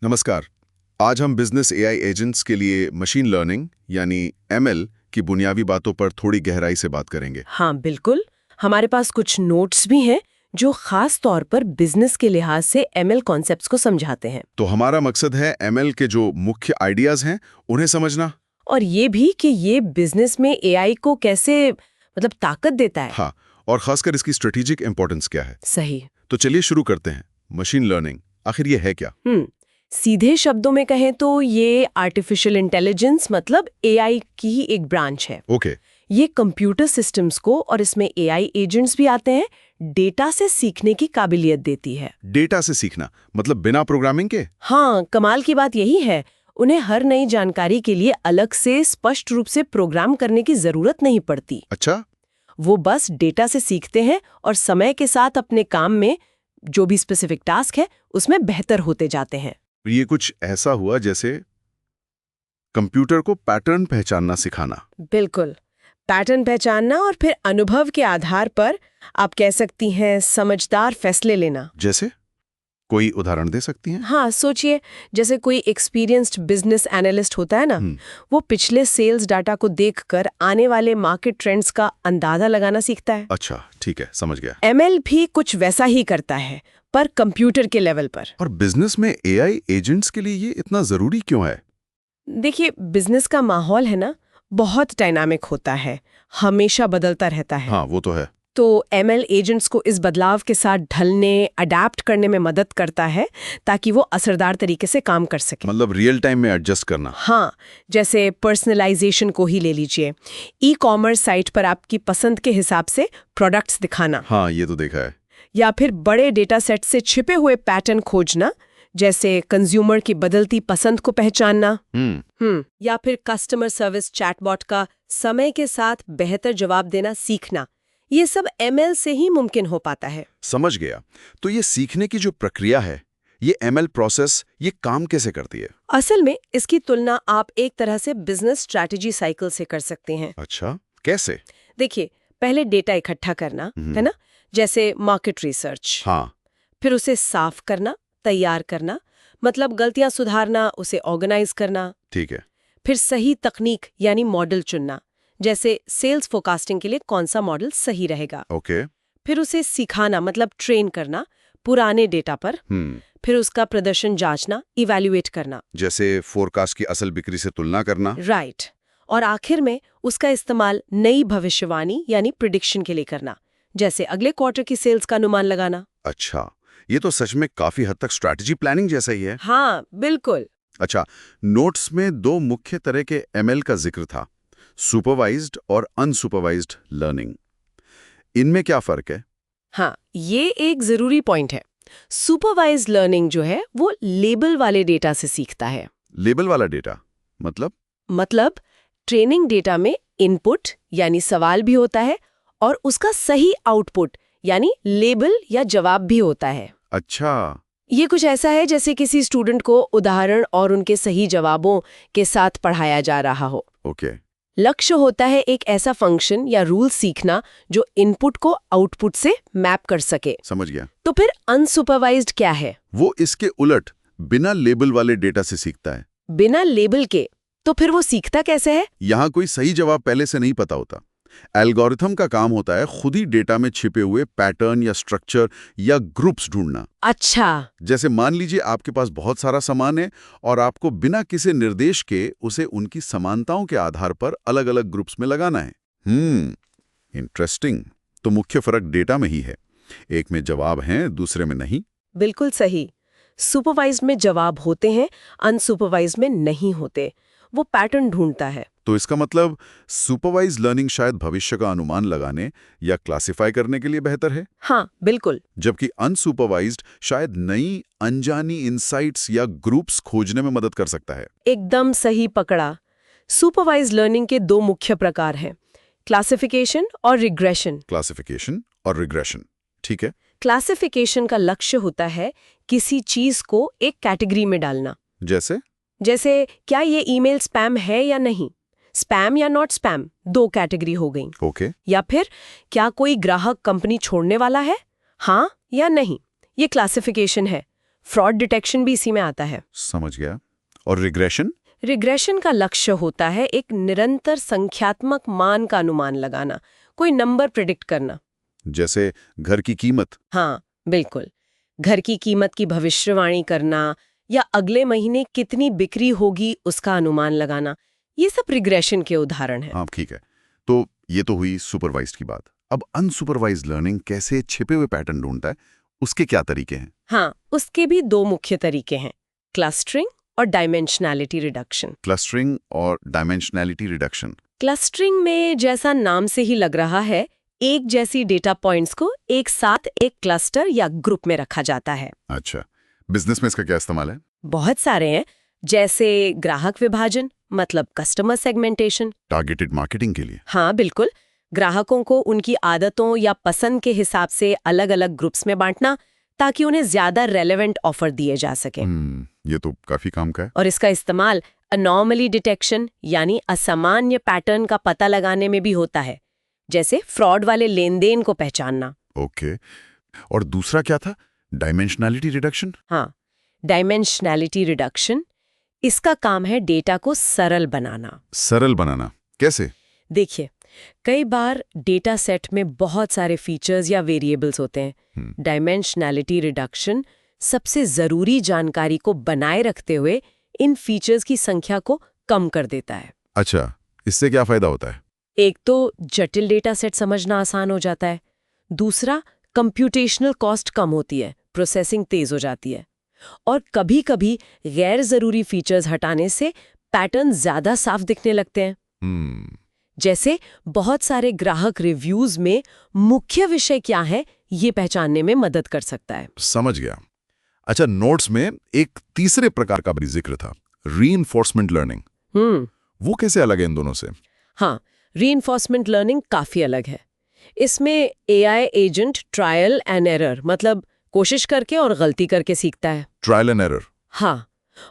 नमस्कार। आज हम बिजनेस एआई एजेंट्स के लिए मशीन लर्निंग यानी एमएल की बुनियादी बातों पर थोड़ी गहराई से बात करेंगे। हाँ बिल्कुल। हमारे पास कुछ नोट्स भी हैं जो खास तौर पर बिजनेस के लिहाज से एमएल कॉन्सेप्ट्स को समझाते हैं। तो हमारा मकसद है एमएल के जो मुख्य आइडियाज हैं उन्हें समझना। और ये भी कि ये बिजनेस में एआई को कैसे ताकत देता है। हाँ, और खासकर इसकी स्ट्रेटेजिक इंपॉर्टेंस क्या है। सही। तो चलिए शुरू करते हैं। मशीन लर्निंग आखिर ये है क्या? सीधे शब्दों में कहें तो ये आर्टिफिशियल इंटेलिजेंस एआई की ही एक ब्रांच है। ओके। ये कंप्यूटर सिस्टम्स को, और इसमें एआई एजेंट्स भी आते हैं, डेटा से सीखने की काबिलियत देती है। डेटा से सीखना मतलब बिना प्रोग्रामिंग के? हाँ, कमाल की बात यही है, उन्हें हर नई जानकारी के लिए अलग से स्पष्ट रूप से प्रोग्राम करने की जरूरत नहीं पड़ती। अच्छा। वो बस डेटा से सीखते हैं और समय के साथ अपने काम में जो भी स्पेसिफिक टास्क है उसमें बेहतर होते जाते हैं। ये कुछ ऐसा हुआ जैसे कंप्यूटर को पैटर्न पहचानना सिखाना। बिल्कुल। पैटर्न पहचानना और फिर अनुभव के आधार पर आप कह सकती हैं समझदार फैसले लेना। जैसे कोई उदाहरण दे सकती हैं? हाँ, सोचिए जैसे कोई एक्सपीरियंस्ड बिजनेस एनालिस्ट होता है ना, वो पिछले सेल्स डाटा को देखकर आने वाले मार्केट ट्रेंड्स का अंदाजा लगाना सीखता है। अच्छा, ठीक है, समझ गया। एमएल भी कुछ वैसा ही करता है, पर कंप्यूटर के लेवल पर। और बिजनेस में एआई एजेंट्स के लिए ये इतना जरूरी क्यों है? देखिए, बिजनेस का माहौल है ना, बहुत डायनामिक होता है, हमेशा बदलता रहता है। हाँ, वो तो है। तो एमएल एजेंट्स को इस बदलाव के साथ ढलने, अडेप्ट करने में मदद करता है ताकि वो असरदार तरीके से काम कर सके। मतलब रियल टाइम में एडजस्ट करना। हाँ, जैसे पर्सनलाइजेशन को ही ले लीजिए। ई कॉमर्स साइट पर आपकी पसंद के हिसाब से प्रोडक्ट्स दिखाना। हाँ, ये तो देखा है। या फिर बड़े डेटा सेट से छिपे हुए पैटर्न खोजना, जैसे कंज्यूमर की बदलती पसंद को पहचानना। या फिर कस्टमर सर्विस चैटबॉट का समय के साथ बेहतर जवाब देना सीखना। ये सब एमएल से ही मुमकिन हो पाता है। समझ गया। तो ये सीखने की जो प्रक्रिया है, ये एमएल प्रोसेस, ये काम कैसे करती है? असल में इसकी तुलना आप एक तरह से बिजनेस स्ट्रैटेजी साइकिल से कर सकते हैं। अच्छा, कैसे? देखिए, पहले डेटा इकट्ठा करना है ना, जैसे मार्केट रिसर्च। हाँ। फिर उसे साफ करना, तैयार करना, मतलब गलतियां सुधारना, उसे ऑर्गेनाइज करना। ठीक है। फिर सही तकनीक यानी मॉडल चुनना, जैसे सेल्स फोरकास्टिंग के लिए कौन सा मॉडल सही रहेगा। ओके। फिर उसे सिखाना मतलब ट्रेन करना पुराने डेटा पर। फिर उसका प्रदर्शन जांचना, इवैल्यूएट करना, जैसे फोरकास्ट की असल बिक्री से तुलना करना। राइट। और आखिर में उसका इस्तेमाल नई भविष्यवाणी यानी प्रिडिक्शन के लिए करना, जैसे अगले क्वार्टर की सेल्स का अनुमान लगाना। अच्छा, ये तो सच में काफी हद तक स्ट्रैटेजी प्लानिंग जैसा ही है। हाँ बिल्कुल। अच्छा, नोट्स में दो मुख्य तरह के एमएल का जिक्र था, सुपरवाइज्ड और अनसुपरवाइज्ड लर्निंग। इनमें क्या फर्क है? हाँ, ये एक जरूरी पॉइंट है। सुपरवाइज्ड लर्निंग जो है वो लेबल वाले डेटा से सीखता है। लेबल वाला डेटा मतलब ट्रेनिंग डेटा में इनपुट यानी सवाल भी होता है और उसका सही आउटपुट यानी लेबल या जवाब भी होता है। अच्छा। ये कुछ ऐसा है जैसे किसी स्टूडेंट को उदाहरण और उनके सही जवाबों के साथ पढ़ाया जा रहा हो। ओके। लक्ष्य होता है एक ऐसा फंक्शन या रूल सीखना जो इनपुट को आउटपुट से मैप कर सके। समझ गया। तो फिर अनसुपरवाइज्ड क्या है? वो इसके उलट बिना लेबल वाले डेटा से सीखता है। बिना लेबल के? तो फिर वो सीखता कैसे है? यहाँ कोई सही जवाब पहले से नहीं पता होता। एल्गोरिथम का काम होता है खुद ही डेटा में छिपे हुए पैटर्न या स्ट्रक्चर या ग्रुप्स ढूंढना। अच्छा। जैसे मान लीजिए आपके पास बहुत सारा सामान है और आपको बिना किसी निर्देश के उसे उनकी समानताओं के आधार पर अलग अलग ग्रुप्स में लगाना है। इंटरेस्टिंग। तो मुख्य फर्क डेटा में ही है, एक में जवाब हैं, दूसरे में नहीं। बिल्कुल सही। सुपरवाइज्ड में जवाब होते हैं, अनसुपरवाइज्ड में नहीं होते। वो पैटर्न ढूंढता है। तो इसका मतलब सुपरवाइज लर्निंग शायद भविष्य का अनुमान लगाने या क्लासिफाई करने के लिए बेहतर है। हाँ बिल्कुल। जबकि अनसुपरवाइज्ड शायद नई अनजानी इंसाइट्स या ग्रुप्स खोजने में मदद कर सकता है। एकदम सही पकड़ा। सुपरवाइज्ड लर्निंग के दो मुख्य प्रकार हैं, क्लासिफिकेशन और रिग्रेशन। क्लासिफिकेशन और रिग्रेशन, ठीक है। क्लासिफिकेशन का लक्ष्य होता है किसी चीज को एक कैटेगरी में डालना। जैसे क्या ये ईमेल स्पैम है या नहीं, स्पैम या नॉट स्पैम, दो कैटेगरी हो गई। ओके। या फिर क्या कोई ग्राहक कंपनी छोड़ने वाला है, हाँ या नहीं, ये क्लासिफिकेशन है। फ्रॉड डिटेक्शन भी इसी में आता है। समझ गया। और रिग्रेशन? रिग्रेशन का लक्ष्य होता है एक निरंतर संख्यात्मक मान का अनुमान लगाना, कोई नंबर प्रिडिक्ट करना। जैसे घर की कीमत? हाँ, बिल्कुल। घर की कीमत की भविष्यवाणी करना या अगले महीने कितनी बिक्री होगी उसका अनुमान लगाना, ये सब रिग्रेशन के उदाहरण हैं। हाँ, ठीक है। तो ये तो हुई सुपरवाइज्ड की बात। अब अनसुपरवाइज्ड लर्निंग कैसे छिपे हुए पैटर्न ढूंढता है, उसके क्या तरीके हैं? हाँ, उसके भी दो मुख्य तरीके हैं, क्लस्टरिंग और डायमेंशनैलिटी रिडक्शन। क्लस्टरिंग और डायमेंशनैलिटी रिडक्शन। क्लस्टरिंग में, जैसा नाम से ही लग रहा है, एक जैसी डेटा पॉइंट्स को एक साथ एक क्लस्टर या ग्रुप में रखा जाता है। अच्छा, बिजनेस में इसका क्या इस्तेमाल है? बहुत सारे हैं, जैसे ग्राहक विभाजन, मतलब कस्टमर सेगमेंटेशन। टारगेटेड मार्केटिंग के लिए? हाँ, बिल्कुल। ग्राहकों को उनकी आदतों या पसंद के हिसाब से अलग अलग ग्रुप्स में बांटना, ताकि उन्हें ज्यादा रेलेवेंट ऑफर दिए जा सके। ये तो काफी काम का है। और इसका इस्तेमाल अनॉमली डिटेक्शन यानी असामान्य पैटर्न का पता लगाने में भी होता है, जैसे फ्रॉड वाले लेन देन को पहचानना। ओके। और दूसरा क्या था? Dimensionality reduction? हाँ, डायमेंशनैलिटी रिडक्शन, इसका काम है डेटा को सरल बनाना। सरल बनाना कैसे? देखिए, कई बार डेटा सेट में बहुत सारे फीचर्स या वेरिएबल्स होते हैं। डायमेंशनैलिटी रिडक्शन सबसे जरूरी जानकारी को बनाए रखते हुए इन फीचर्स की संख्या को कम कर देता है। अच्छा, इससे क्या फायदा होता है? एक तो जटिल डेटा सेट समझना आसान हो जाता है, दूसरा कंप्यूटेशनल कॉस्ट कम होती है, प्रोसेसिंग तेज हो जाती है, और कभी-कभी गैर जरूरी फीचर्स हटाने से पैटर्न ज्यादा साफ दिखने लगते हैं। जैसे बहुत सारे ग्राहक रिव्यूज में मुख्य विषय क्या है, ये पहचानने में मदद कर सकता है। समझ गया। अच्छा, नोट्स में एक तीसरे प्रकार का भी जिक्र था, रीइंफोर्समेंट लर्निंग। वो कैसे अलग है इन दोनों से? हाँ, रीइंफोर्समेंट लर्निंग काफी अलग है। इसमें AI agent trial and error, मतलब कोशिश करके और गलती करके सीखता है। Trial and error? हाँ,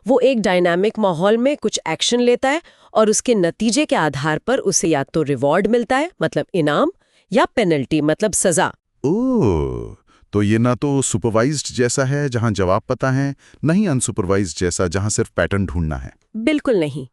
वो एक डायनामिक माहौल में कुछ एक्शन लेता है और उसके नतीजे के आधार पर उसे या तो रिवॉर्ड मिलता है, मतलब इनाम, या पेनल्टी, मतलब सजा। ओह, तो ये ना तो सुपरवाइज्ड जैसा है जहां जवाब पता है, न ही अनसुपरवाइज्ड जैसा जहां सिर्फ पैटर्न ढूंढना है। बिल्कुल नहीं।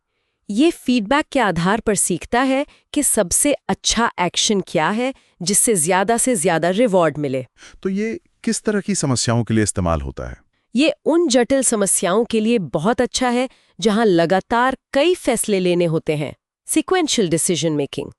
ये फीडबैक के आधार पर सीखता है कि सबसे अच्छा एक्शन क्या है जिससे ज्यादा से ज्यादा रिवॉर्ड मिले। तो ये किस तरह की समस्याओं के लिए इस्तेमाल होता है? ये उन जटिल समस्याओं के लिए बहुत अच्छा है जहां लगातार कई फैसले लेने होते हैं, सीक्वेंशियल डिसीजन मेकिंग।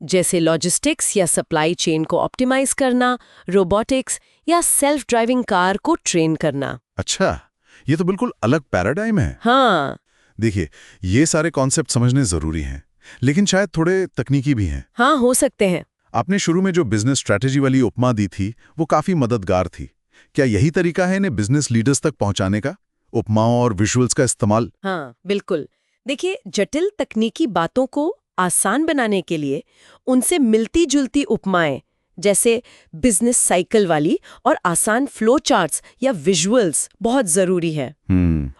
जैसे लॉजिस्टिक्स या सप्लाई चेन को ऑप्टिमाइज करना, रोबोटिक्स या सेल्फ ड्राइविंग कार को ट्रेन करना। अच्छा, ये तो बिल्कुल अलग पैराडाइम है। हाँ, देखिए, ये सारे कॉन्सेप्ट समझने जरूरी हैं, लेकिन शायद थोड़े तकनीकी भी हैं। हाँ, हो सकते हैं। आपने शुरू में जो बिजनेस स्ट्रैटेजी वाली उपमा दी थी, वो काफी मददगार थी। क्या यही तरीका है इन्हें बिजनेस लीडर्स तक पहुंचाने का, उपमाओं और विजुअल्स का इस्तेमाल? हाँ, बिल्कुल। देखिए, जटिल तकनीकी बातों को आसान बनाने के लिए उनसे मिलती जुलती उपमाएं, जैसे बिजनेस साइकिल वाली और आसान फ्लो चार्ट्स या विजुअल्स, बहुत जरूरी है।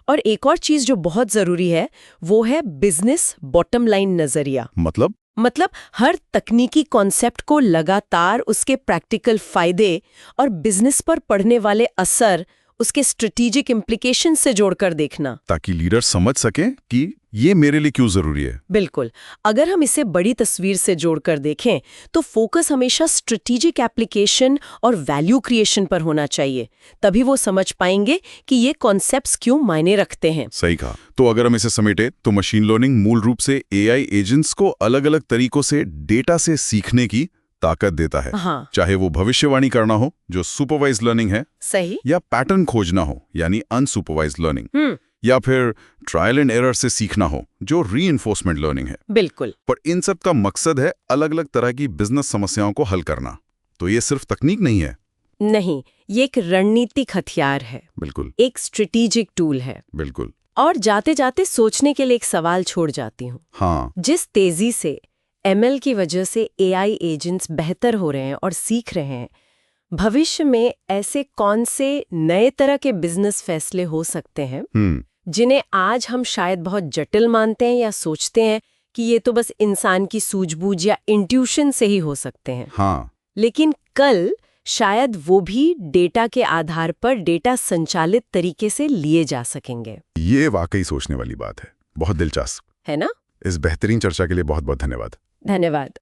और एक और चीज जो बहुत जरूरी है, वो है बिजनेस बॉटम लाइन नजरिया। मतलब हर तकनीकी कॉन्सेप्ट को लगातार उसके प्रैक्टिकल फायदे और बिजनेस पर पड़ने वाले असर, उसके स्ट्रेटेजिक इम्प्लीकेशन से जोड़कर देखना, ताकि लीडर समझ सकें कि ये मेरे लिए क्यों जरूरी है। बिल्कुल। अगर हम इसे बड़ी तस्वीर से जोड़कर देखें तो फोकस हमेशा स्ट्रेटेजिक एप्लीकेशन और वैल्यू क्रिएशन पर होना चाहिए। तभी वो समझ पाएंगे कि ये कॉन्सेप्ट्स क्यों मायने रखते हैं। सही कहा। तो अगर हम इसे समेटे तो मशीन लर्निंग मूल रूप से एआई एजेंट्स को अलग अलग तरीकों से डेटा से सीखने की ताकत देता है। हाँ। चाहे वो भविष्यवाणी करना हो, जो सुपरवाइज्ड लर्निंग है, सही, या पैटर्न खोजना हो, यानी अनसुपरवाइज्ड लर्निंग, या फिर ट्रायल एंड एरर से सीखना हो, जो रीइंफोर्समेंट लर्निंग है। बिल्कुल। पर इन सब का मकसद है अलग अलग तरह की बिजनेस समस्याओं को हल करना। तो ये सिर्फ तकनीक नहीं है। नहीं, ये एक रणनीतिक हथियार है। बिल्कुल। एक स्ट्रेटेजिक टूल है। बिल्कुल। और जाते जाते सोचने के लिए एक सवाल छोड़ जाती हूँ। हाँ। जिस तेजी से एमएल की वजह से एआई एजेंट्स बेहतर हो रहे हैं और सीख रहे हैं, भविष्य में ऐसे कौन से नए तरह के बिजनेस फैसले हो सकते हैं जिन्हें आज हम शायद बहुत जटिल मानते हैं या सोचते हैं कि ये तो बस इंसान की सूझबूझ या इंट्यूशन से ही हो सकते हैं। हाँ। लेकिन कल शायद वो भी डेटा के आधार पर डेटा संचालित तरीके से लिए जा सकेंगे। ये वाकई सोचने वाली बात है, बहुत दिलचस्प है ना? इस बेहतरीन चर्चा के लिए बहुत बहुत धन्यवाद। धन्यवाद।